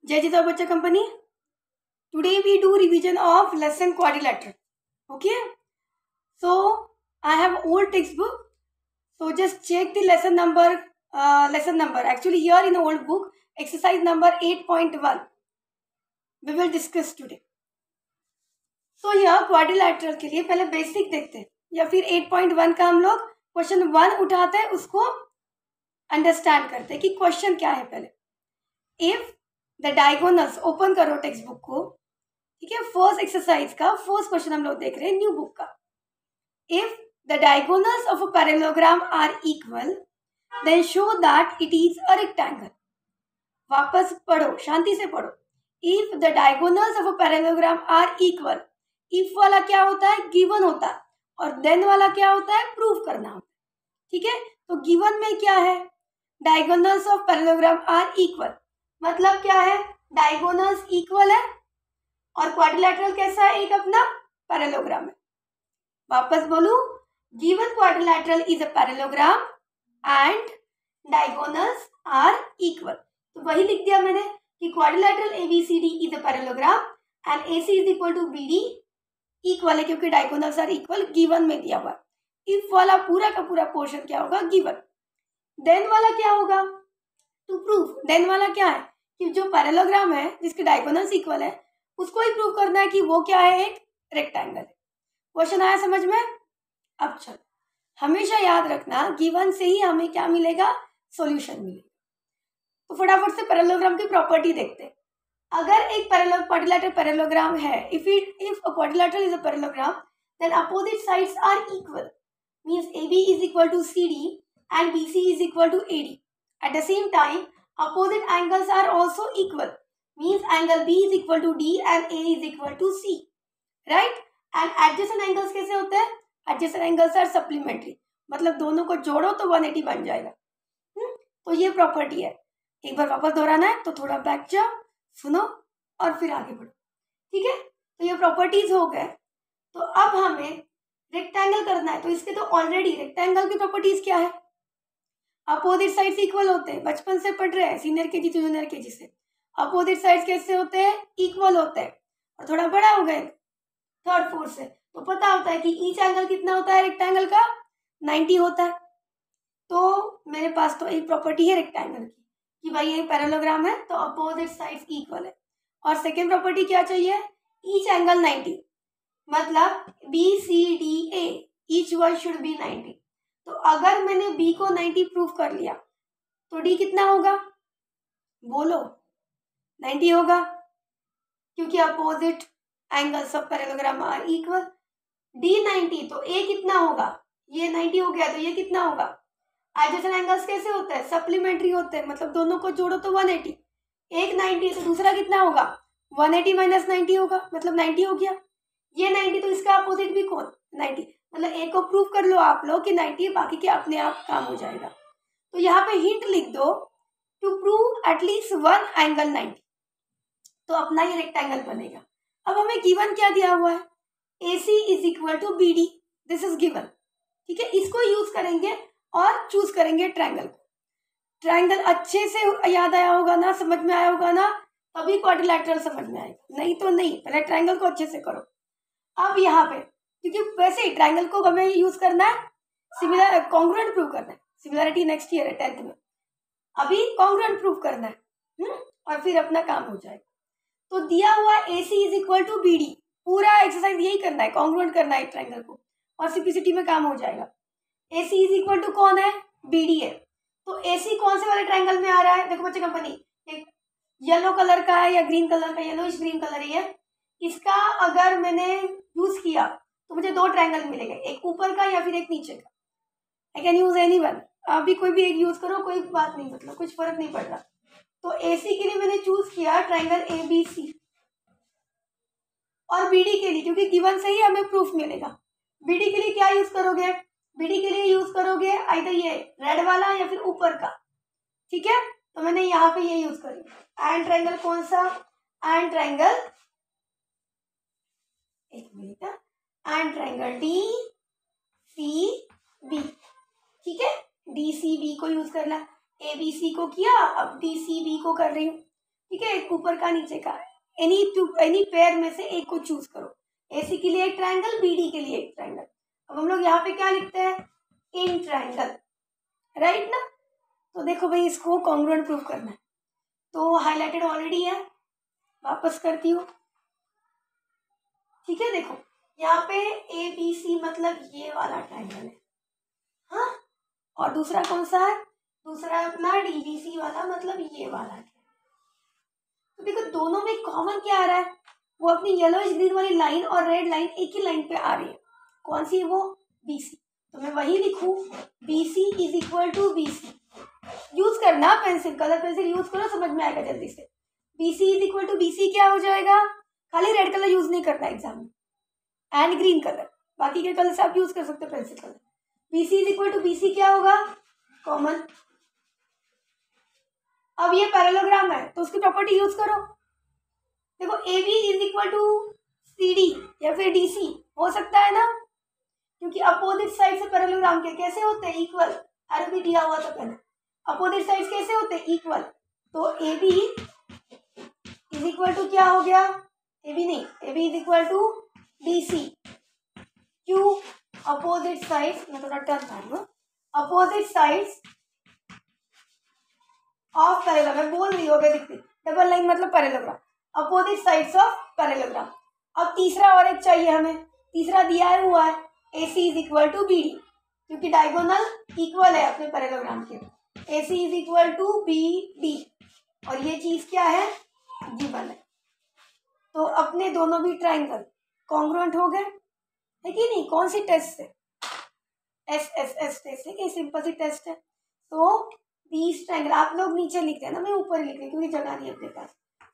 Jai Jita Bachcha Company. Today we do revision of lesson quadrilateral. Okay. So I have old textbook. So just check the lesson number. Actually here in the old book, exercise number 8.1. We will discuss today. So यहाँ quadrilateral के लिए पहले basic देखते हैं या फिर 8.1 का हम लोग क्वेश्चन 1 उठाते हैं, उसको अंडरस्टैंड करते हैं कि क्वेश्चन क्या है। पहले इफ द डायगोनल्स, ओपन करो टेक्स्ट बुक को, ठीक है। फर्स्ट एक्सरसाइज का फर्स्ट क्वेश्चन हम लोग देख रहे हैं न्यू बुक का। If the diagonals of a parallelogram are equal then show that it is a rectangle. वापस पढ़ो, शांति से पढ़ो। If the diagonals of a parallelogram are equal, if वाला क्या होता है, गिवन होता है, और देन वाला क्या होता है, प्रूव करना होता है, ठीक है। तो गिवन में क्या है, diagonals of parallelogram are equal, मतलब क्या है, डायगोनल्स इक्वल है और क्वाड्रिलैटरल कैसा है, एक अपना पैरेललोग्राम है। वापस बोलूं, given quadrilateral is a parallelogram and diagonals are equal. तो वही लिख दिया मैंने कि quadrilateral ABCD is a parallelogram and AC is equal to BD equal है, क्योंकि डायगोनल्स आर इक्वल, गिवन में दिया हुआ। इफ वाला पूरा का पूरा पोर्शन क्या होगा, गिवन। देन वाला क्या होगा, टू प्रूव। देन वाला क्या है कि जो पैरेललोग्राम है जिसके डायगोनल्स इक्वल है उसको ही प्रूव करना है कि वो क्या है, एक रेक्टेंगल है। क्वेश्चन आया समझ में। अब चलो, हमेशा याद रखना गिवन से ही हमें क्या मिलेगा, सॉल्यूशन मिलेगा। तो फटाफट से पैरेललोग्राम की प्रॉपर्टी देखते हैं। अगर एक क्वाड्रिलैटरल पैरेललोग्राम है, if a quadrilateral is a parallelogram then opposite sides are equal, means AB is equal to CD and BC is equal to AD. At the same time, opposite angles are also equal, means angle B is equal to D and A is equal to C, right? And adjacent angles कैसे होते हैं, adjacent angles are supplementary, मतलब दोनों को जोड़ो तो 180 बन जाएगा। तो ये प्रॉपर्टी है। एक बार वापस दोहराना है तो थोड़ा बैक जाओ, सुनो और फिर आगे बढ़ो, ठीक है। तो ये प्रॉपर्टीज हो गए। तो अब हमें रेक्टेंगल करना है, तो इसके तो ऑलरेडी रेक्टेंगल की प्रॉपर्टीज क्या है, अपोजिट साइड्स इक्वल होते हैं, बचपन से पढ़ रहे हैं senior KG to junior KG से। अपोजिट साइड्स कैसे होते हैं, इक्वल होते हैं, और थोड़ा बड़ा हो गए थर्ड फोर्थ से तो पता होता है कि ईच एंगल कितना होता है रेक्टेंगल का, 90 होता है। तो मेरे पास तो एक प्रॉपर्टी है रेक्टेंगल की कि भाई ये पैरेललोग्राम है तो अपोजिट साइड्स इक्वल है। और सेकेंड प्रॉपर्टी क्या चाहिए, ईच एंगल 90, मतलब BCDA each one should be 90। तो अगर मैंने B को 90 प्रूव कर लिया तो D कितना होगा, बोलो, 90 होगा, क्योंकि opposite angles of parallelogram are equal. D 90 तो A कितना होगा, ये 90 हो गया तो ये कितना होगा। एडजेसेंट एंगल्स कैसे होते हैं, सप्लीमेंट्री होते हैं, मतलब दोनों को जोड़ो तो 180। एक 90 तो दूसरा कितना होगा, 180 माइनस 90 होगा, मतलब 90 हो गया। ये 90 तो इसका अपोजिट भी कौन, 90, मतलब एक को प्रूव कर लो आप लोग कि 90, बाकी के अपने आप काम हो जाएगा। तो यहाँ पे हिंट लिख दो, to prove at least one angle 90, तो अपना ये रेक्टेंगल बनेगा। अब हमें गिवन क्या दिया हुआ है, AC is equal to BD, this is given, ठीक है। इसको यूज करेंगे और चूज करेंगे ट्रायंगल को। ट्रायंगल अच्छे से याद आया होगा ना, समझ में आया होगा ना, तभी क्वाड्रिलैटरल समझ में आएगा, नहीं तो नहीं। पहले ट्रायंगल को अच्छे से करो। अब यहाँ पे क्योंकि वैसे ही ट्रायंगल को हमें यूज करना है, सिमिलर कॉन्ग्रुएंट प्रूव करना है, सिमिलरिटी नेक्स्ट ईयर है 10th में, अभी कॉन्ग्रुएंट प्रूव करना है, और फिर अपना काम हो जाएगा। तो दिया हुआ AC is equal to BD, पूरा एक्सरसाइज यही करना है, कॉन्ग्रुएंट करना है ट्रायंगल को, और सिंप्लिसिटी में काम हो जाएगा। AC इज इक्वल टू कौन है, BD है। तो AC कौन से वाले ट्रायंगल में आ रहा है, देखो बच्चे कंपनी, एक येलो कलर का है या ग्रीन कलर का, येलोइश ग्रीन कलर ही है। इसका अगर मैंने यूज किया तो मुझे दो ट्रायंगल मिलेंगे, एक ऊपर का या फिर एक नीचे का। I can use any one, अभी कोई भी एक यूज करो, कोई बात नहीं, मतलब कुछ फर्क नहीं पड़ रहा। तो AC के लिए मैंने चूज किया ट्रायंगल ABC, और BD के लिए क्योंकि गिवन से ही हमें प्रूफ मिलेगा। BD के लिए क्या यूज करोगे, BD के लिए यूज करोगे आइदर ये रेड वाला या फिर ऊपर का, ठीक है। तो मैंने यहाँ पे ये यूज करी। एंड ट्रायंगल कौन सा, एंड ट्रायंगल, एक मिनट, एंड ट्रायंगल DCB, ठीक है। DCB को यूज करना, ABC को किया, अब DCB को कर रही हूँ। ठीक है, एक ऊपर का नीचे का, एनी पेयर में से एक को चूज करो। AC के लिए एक ट्राइंगल, BD के लिए एक ट्राइंगल। अब हम लोग यहाँ पे क्या लिखते हैं, इन ट्राइंगल, राइट ना। तो देखो भाई, इसको कॉन्ग्रुएंट प्रूव करना है, तो हाईलाइटेड ऑलरेडी है, वापस करती हूँ। ठीक है, देखो यहाँ पे ABC मतलब ये वाला ट्राइंगल है, हाँ, और दूसरा कौन सा है, दूसरा अपना DBC वाला, मतलब ये वाला है। तो देखो दोनों में कॉमन क्या आ रहा है, वो अपनी येलोइश ग्रीन वाली लाइन और रेड लाइन एक ही लाइन पे आ रही है, कौन सी है वो, BC। तो मैं वही लिखूं, BC is equal to BC। Use करना पेंसिल, कलर पेंसिल यूज करो, समझ में आएगा जल्दी से। BC is equal to BC क्या हो जाएगा, खाली रेड कलर यूज नहीं करना एग्जाम में, एंड ग्रीन कलर, बाकी के कलर से आप यूज कर सकते हो pencil colour. BC is equal to BC क्या होगा, कॉमन। अब ये पैरेललोग्राम है तो उसकी प्रॉपर्टी यूज करो। देखो AB is equal to CD या फिर DC हो सकता है ना, क्योंकि अपोजिट साइड से पैरेललोग्राम के कैसे होते हैं, इक्वल। एरो भी दिया हुआ था पहले, अपोजिट साइड कैसे होते हैं, इक्वल। तो AB इज इक्वल टू क्या हो गया, AB नहीं, AB is equal to DC। क्यों, अपोजिट साइड्स, मैं थोड़ा टर्न कर लूँ, अपोजिट साइड्स ऑफ पैरेललोग्राम, मैं बोल रही होगा, दिखती डबल लाइन मतलब parallelogram, opposite sides of parallelogram. अब तीसरा और एक चाहिए हमें, तीसरा दिया है हुआ है AC is equal to BD, क्योंकि डायगोनल इक्वल है अपने पैरेललोग्राम के। AC is equal to BD, और ये चीज क्या है, गिवन है। तो अपने दोनों भी ट्राइंगल कॉन्ग्रुएंट हो गए, है कि नहीं। कौन सी टेस्ट से, SSS टेस्ट है, कि सिंपल सी टेस्ट है। तो दीज ट्राइंगल, आप लोग नीचे लिख देना, मैं ऊपर लिख रही क्योंकि जगह नहीं है अपने पास।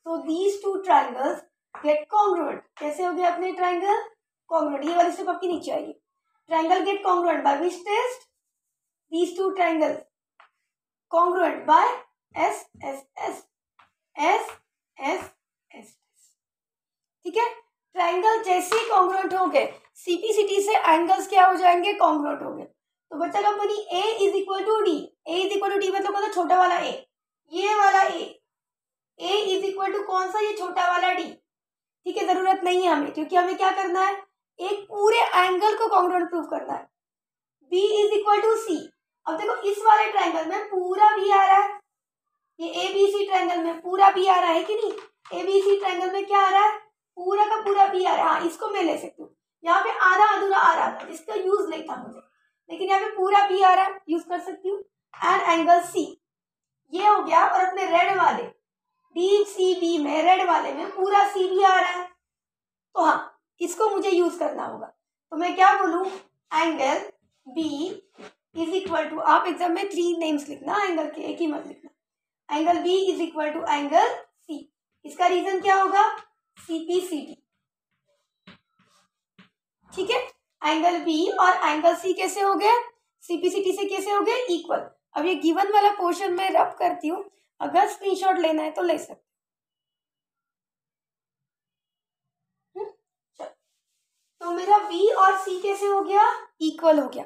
तो these two triangles get congruent, कैसे हो गया अपने ट्राइंगल कॉन्ग्रुएंट, ये वाली स्टेप आपकी नीचे आएगी। Triangle get congruent by which test, these two triangle congruent by SSS, SSS। ठीक है, ट्राइंगल जैसे ही कॉन्ग्रुएंट हो गए, CPCT से एंगल्स क्या हो जाएंगे, कॉन्ग्रुएंट हो गए। तो बच्चा company A is equal to D, A is equal to D मतलब कौन सा, छोटा वाला A, ये वाला A इज इक्वल टू कौन सा, ये छोटा वाला D। ठीक है, जरूरत नहीं है हमें, क्योंकि हमें क्या करना है, एक पूरे एंगल को कॉन्ग्रुएंट प्रूव करना है। B is equal to C। अब देखो इस वाले ट्राइंगल में पूरा B आ रहा है, ये ABC ट्राइंगल में पूरा B आ रहा है कि नहीं, ABC ट्राइंगल में क्या आ रहा है, पूरा का पूरा B आ रहा है। हाँ, इसको मैं ले सकती हूँ, यहाँ पे आधा अधूरा आ रहा था जिसका यूज नहीं था मुझे, लेकिन यहाँ पे पूरा B आ रहा है, यूज कर सकती हूँ। एंड एंगल C ये हो गया, और अपने रेड वाले DCB में, रेड वाले में पूरा C भी आ रहा है, तो हाँ इसको मुझे यूज करना होगा। तो मैं क्या बोलूँ, angle B is equal to, आप एग्जाम में 3 नेम्स लिखना एंगल के, एक ही मत लिखना। Angle B is equal to angle C, इसका रीजन क्या होगा, CPCT। ठीक है, एंगल B और एंगल C कैसे हो गए, CPCT से कैसे हो गए, इक्वल। अब ये गिवन वाला पोर्शन में रब करती हूँ, अगर स्क्रीनशॉट लेना है तो ले सकते। तो मेरा B और C कैसे हो गया, इक्वल हो गया।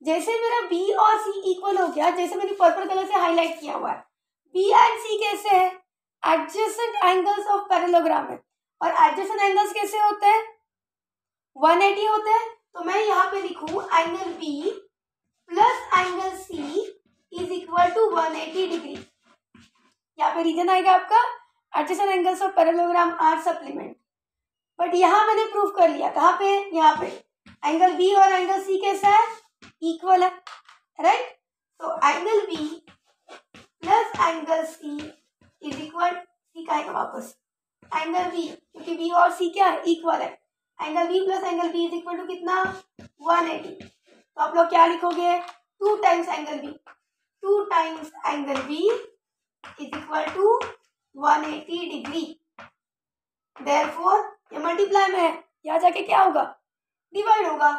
जैसे मेरा B और C इक्वल हो गया, जैसे मैंने पर्पल कलर से हाईलाइट किया हुआ है, B एंड C कैसे है, एडजेसेंट एंगल्स ऑफ पैरेललोग्राम है। और एडजेसेंट एंगल्स कैसे होते हैं, 180 होते हैं। तो मैं यहाँ पे लिखूं angle B plus angle C is equal to 180 degree. यहाँ पे रीजन आएगा आपका, adjacent angles of parallelogram are supplement. But यहाँ मैंने प्रूव कर लिया, कहाँ पे, यहाँ पे एंगल B और एंगल C कैसा है, इक्वल है, राइट। तो angle B plus angle C is equal, C का आएगा वापस, एंगल B, क्योंकि B और C क्या है, इक्वल है। Angle B plus angle B is equal to कितना, 180। तो आप लोग क्या लिखोगे, 2 times angle B, 2 times angle B is equal to 180 degree. Therefore ये मल्टीप्लाई में है, यहाँ जाके क्या होगा, डिवाइड होगा।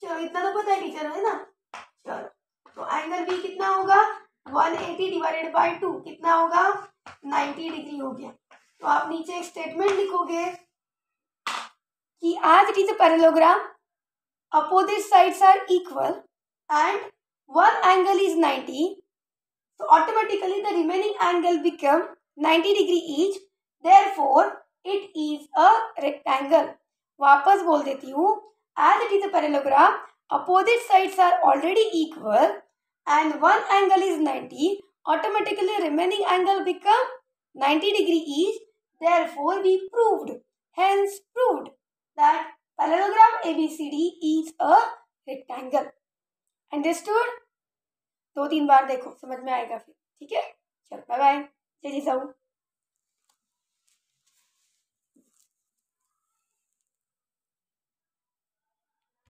चलो इतना तो पता है टीचर, है ना। चलो तो एंगल B कितना होगा, 180 डिवाइडेड बाय 2 कितना होगा, 90 डिग्री हो गया। तो आप नीचे एक स्टेटमेंट लिखोगे कि as it is a parallelogram, opposite sides are equal and one angle is 90, so automatically the remaining angle become 90 degree each, therefore it is a rectangle. वापस बोल देती हूँ, as it is a parallelogram, opposite sides are already equal and one angle is 90, automatically remaining angle become 90 degree each. Therefore, we proved, hence proved that parallelogram ABCD is a rectangle. Understood? 2-3 बार देखो, समझ में आएगा फिर। ठीक है, चलो bye bye, जय जी साहू।